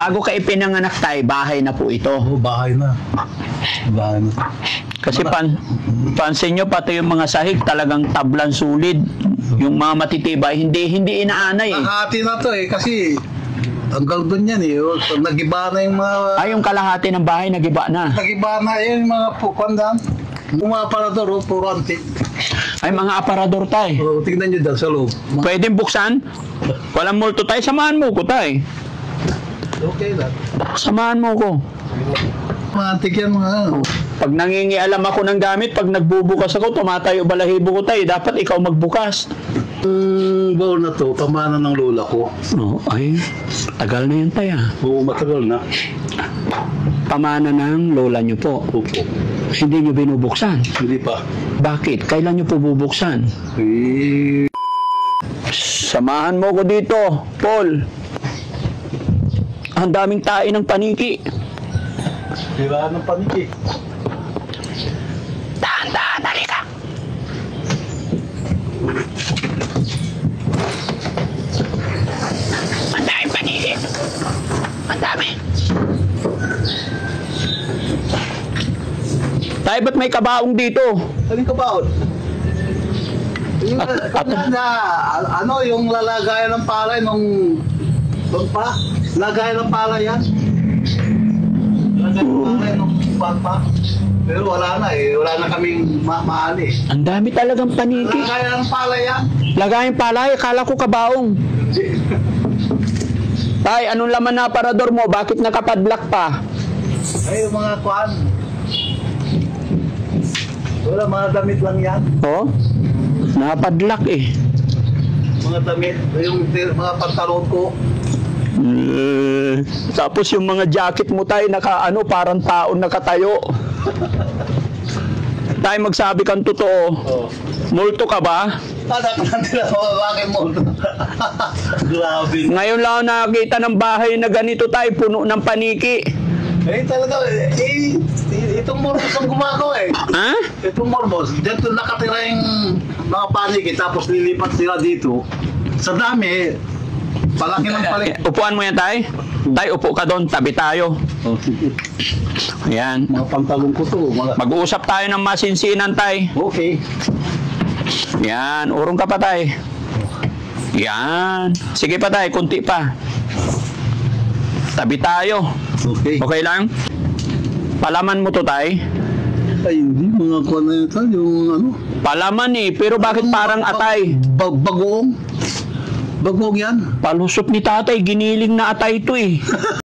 Bago ka ipinanganak tayo, bahay na po ito. Oo, bahay na. Bahay na. Kasi pansin nyo, pati yung mga sahig talagang tablan sulid. Yung mga matitibay, hindi inaanay eh. Nakahati na to eh, kasi hanggang doon yan eh. Nagiba na yung mga... Yung kalahati ng bahay, nagiba na. Nagiba na yung mga pukandan. Yung mga aparador, puro antik. Ay, mga aparador tayo. Tingnan nyo dyan sa loob. Pwedeng buksan? Walang multo tayo, samahan mo ko tayo. Okay lang. Samahan mo ko. Mga antik yan mga... Pag nangingialam ako ng gamit, pag nagbubukas ako, tumatayo balahibo ko tayo, dapat ikaw magbukas. Baul na to, pamana ng lola ko. No, ay, tagal na yan tayo. Oo, matagal na. Pamana ng lola nyo po. Opo. Hindi nyo binubuksan. Hindi pa. Bakit? Kailan nyo po bubuksan? Samahan mo ko dito, Paul. Ang daming tae ng paniki. Sira ng paniki. Dahan-dahan, halika. Ang daming paniki. Ang dami. Tayo, ba't may kabaong dito? Alin ka baon? Yung, yung lalagayan ng palay nung pa? Lagayan ng palay yan? Lagayan ng palay nung pa? Pero wala na eh. Wala na kaming maali. Ang dami talagang paniki. Lagayan ng palay yan? Lagayan palay, akala ko kabaong. Tay, anong laman na aparador mo? Bakit nakapadlock pa? Ay, yung mga kuan. Wala, mga damit lang yan. Oh? Nakapadlock eh. Mga damit, yung mga pantalon ko. Tapos yung mga jacket mo tayo, parang taon nakatayo. Tayo, magsabi kang totoo. Oh. Multo ka ba? Anak natin ako, bakit mo? Grabe. Ngayon lang ako nakakita ng bahay na ganito tayo, puno ng paniki. Eh talaga, itong morbos ang gumagawa eh. Ha? Itong morbos, dito nakatira yung mga paniki, tapos lilipat sila dito. Sa dami, palaki ng palaki. Upuan mo yan, tay. Tay, upo ka doon, tabi tayo. Oh, sige. Ayan. Mga pantalon ko to. Mag-uusap tayo ng masinsinan, tay. Okay. Yan, urong ka pa, tay. Yan. Sige pa, tay, kunti pa. Tabi tayo. Okay. Okay lang? Palaman mo to, tay. Ay, hindi. Mga kuwan na yun, yung ano. Palaman eh, pero bakit parang atay? Bagoong. Bagoong yan. Palusot ni tatay, giniling na atay to eh.